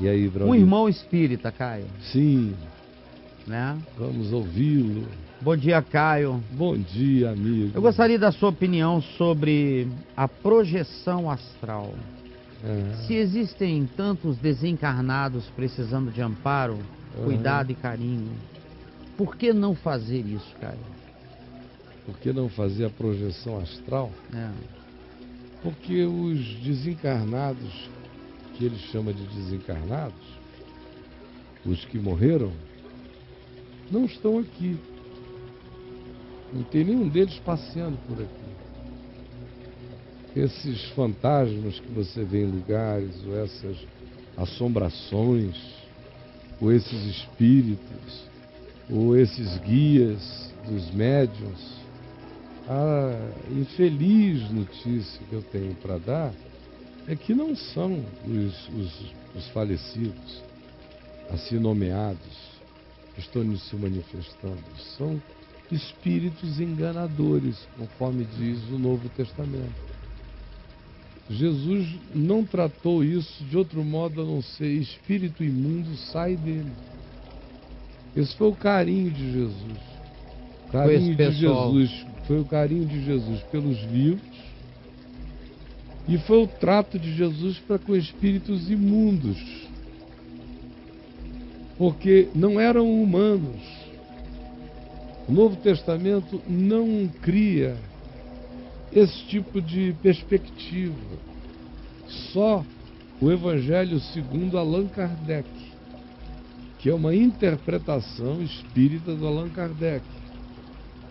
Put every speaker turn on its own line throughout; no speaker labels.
E aí, Braulio?
Um irmão espírita, Caio.
Sim.
Né?
Vamos ouvi-lo.
Bom dia, Caio.
Bom dia, amigo.
Eu gostaria da sua opinião sobre a projeção astral. Se existem tantos desencarnados precisando de amparo, cuidado e carinho, por que não fazer isso, Caio?
Por que não fazer a projeção astral? Porque os desencarnados, que ele chama de desencarnados, os que morreram, não estão aqui. Não tem nenhum deles passeando por aqui. Esses fantasmas que você vê em lugares, ou essas assombrações, ou esses espíritos, ou esses guias dos médiuns, a infeliz notícia que eu tenho para dar é que não são os falecidos, assim nomeados, que estão se manifestando. São espíritos enganadores, conforme diz o Novo Testamento. Jesus não tratou isso de outro modo a não ser espírito imundo, sai dele. Esse foi o carinho de Jesus. Foi o carinho de Jesus pelos vivos e foi o trato de Jesus para com espíritos imundos, porque não eram humanos. O Novo Testamento não cria esse tipo de perspectiva. Só o Evangelho segundo Allan Kardec, que é uma interpretação espírita do Allan Kardec.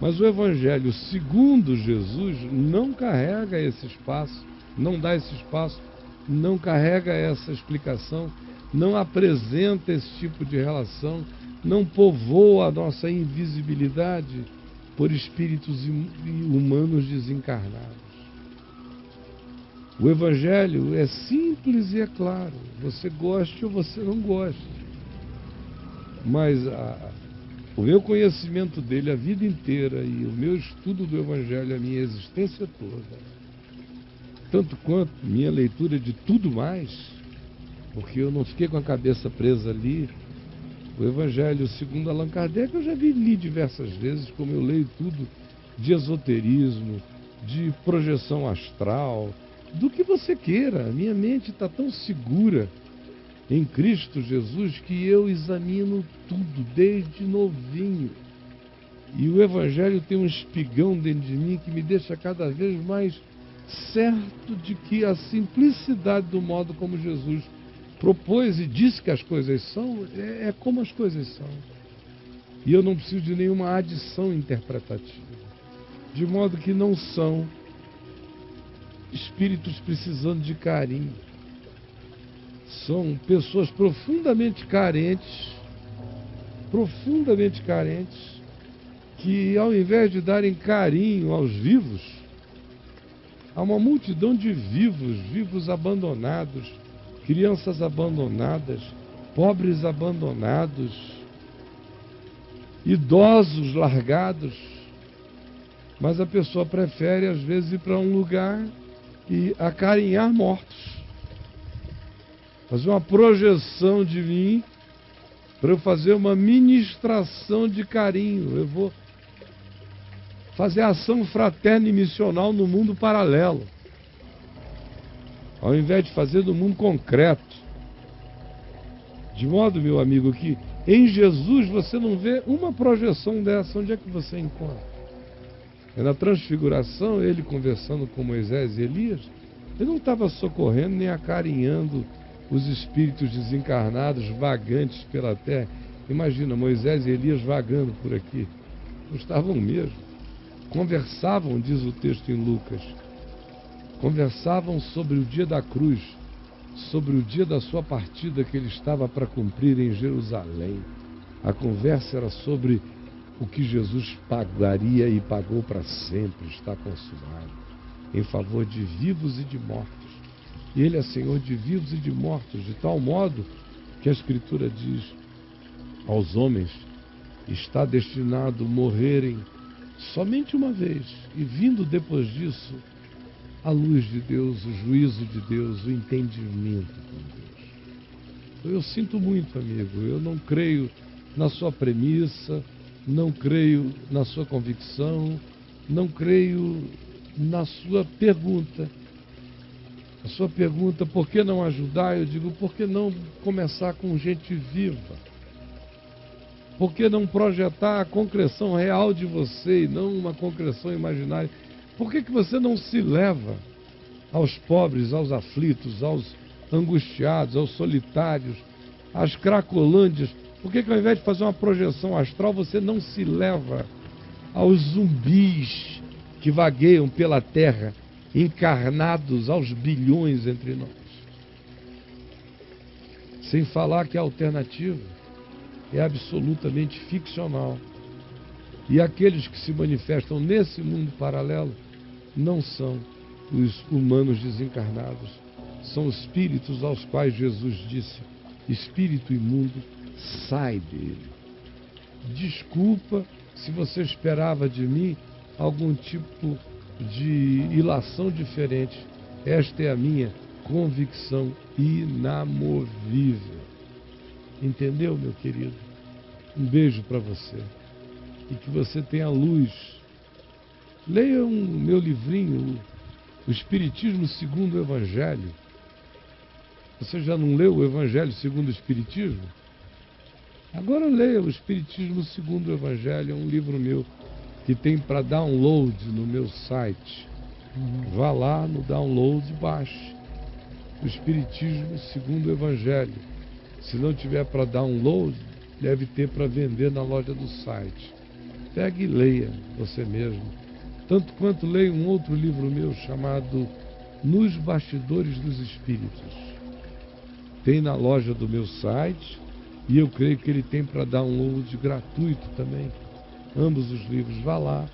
Mas o Evangelho segundo Jesus não carrega esse espaço, não dá esse espaço, não carrega essa explicação, não apresenta esse tipo de relação, não povoa a nossa invisibilidade por espíritos humanos desencarnados. O Evangelho é simples e é claro, você goste ou você não goste. Mas o meu conhecimento dele a vida inteira e o meu estudo do Evangelho, a minha existência toda, tanto quanto minha leitura de tudo mais, porque eu não fiquei com a cabeça presa ali. O Evangelho segundo Allan Kardec eu já li diversas vezes, como eu leio tudo de esoterismo, de projeção astral, do que você queira. A minha mente está tão segura em Cristo Jesus que eu examino tudo desde novinho. E o Evangelho tem um espigão dentro de mim que me deixa cada vez mais certo de que a simplicidade do modo como Jesus propôs e disse que as coisas são, é como as coisas são. E eu não preciso de nenhuma adição interpretativa. De modo que não são espíritos precisando de carinho. São pessoas profundamente carentes, que ao invés de darem carinho aos vivos, há uma multidão de vivos abandonados, crianças abandonadas, pobres abandonados, idosos largados, mas a pessoa prefere às vezes ir para um lugar e acarinhar mortos, fazer uma projeção de mim para eu fazer uma ministração de carinho. Eu vou fazer ação fraterna e missional no mundo paralelo, ao invés de fazer no mundo concreto. De modo, meu amigo, que em Jesus você não vê uma projeção dessa. Onde é que você encontra? É na transfiguração, ele conversando com Moisés e Elias, ele não estava socorrendo nem acarinhando os espíritos desencarnados vagantes pela terra. Imagina, Moisés e Elias vagando por aqui. Não estavam mesmo. Conversavam, diz o texto em Lucas, conversavam sobre o dia da cruz, sobre o dia da sua partida que ele estava para cumprir em Jerusalém. A conversa era sobre o que Jesus pagaria e pagou para sempre, está consumado, em favor de vivos e de mortos. E ele é Senhor de vivos e de mortos, de tal modo que a Escritura diz aos homens: está destinado a morrerem somente uma vez, e vindo depois disso a luz de Deus, o juízo de Deus, o entendimento com Deus. Eu sinto muito, amigo. Eu não creio na sua premissa, não creio na sua convicção, não creio na sua pergunta. A sua pergunta, por que não ajudar? Eu digo, por que não começar com gente viva? Por que não projetar a concreção real de você e não uma concreção imaginária? Por que você não se leva aos pobres, aos aflitos, aos angustiados, aos solitários, às cracolândias? Por que ao invés de fazer uma projeção astral, você não se leva aos zumbis que vagueiam pela terra, encarnados aos bilhões entre nós? Sem falar que a alternativa é absolutamente ficcional. E aqueles que se manifestam nesse mundo paralelo não são os humanos desencarnados, são espíritos aos quais Jesus disse: espírito imundo, sai dele. Desculpa se você esperava de mim algum tipo de ilação diferente. Esta é a minha convicção inamovível. Entendeu, meu querido? Um beijo para você. E que você tenha luz. Leia meu livrinho, O Espiritismo segundo o Evangelho. Você já não leu o Evangelho segundo o Espiritismo? Agora leia o Espiritismo segundo o Evangelho. É um livro meu que tem para download no meu site. Vá lá no download e baixe o Espiritismo segundo o Evangelho. Se não tiver para download, deve ter para vender na loja do site. Pegue e leia você mesmo. Tanto quanto leia um outro livro meu chamado Nos Bastidores dos Espíritos. Tem na loja do meu site e eu creio que ele tem para download gratuito também. Ambos os livros. Vá lá,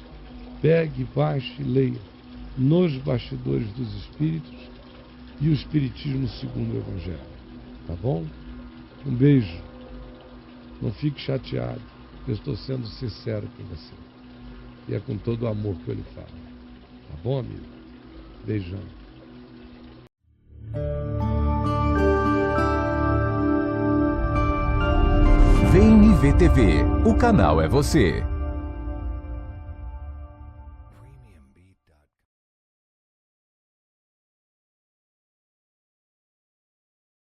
pegue, baixe e leia Nos Bastidores dos Espíritos e o Espiritismo segundo o Evangelho. Tá bom? Um beijo. Não fique chateado. Eu estou sendo sincero com você. E é com todo o amor que eu lhe falo. Tá bom, amigo? Beijão.
Vem me ver TV. O canal é você.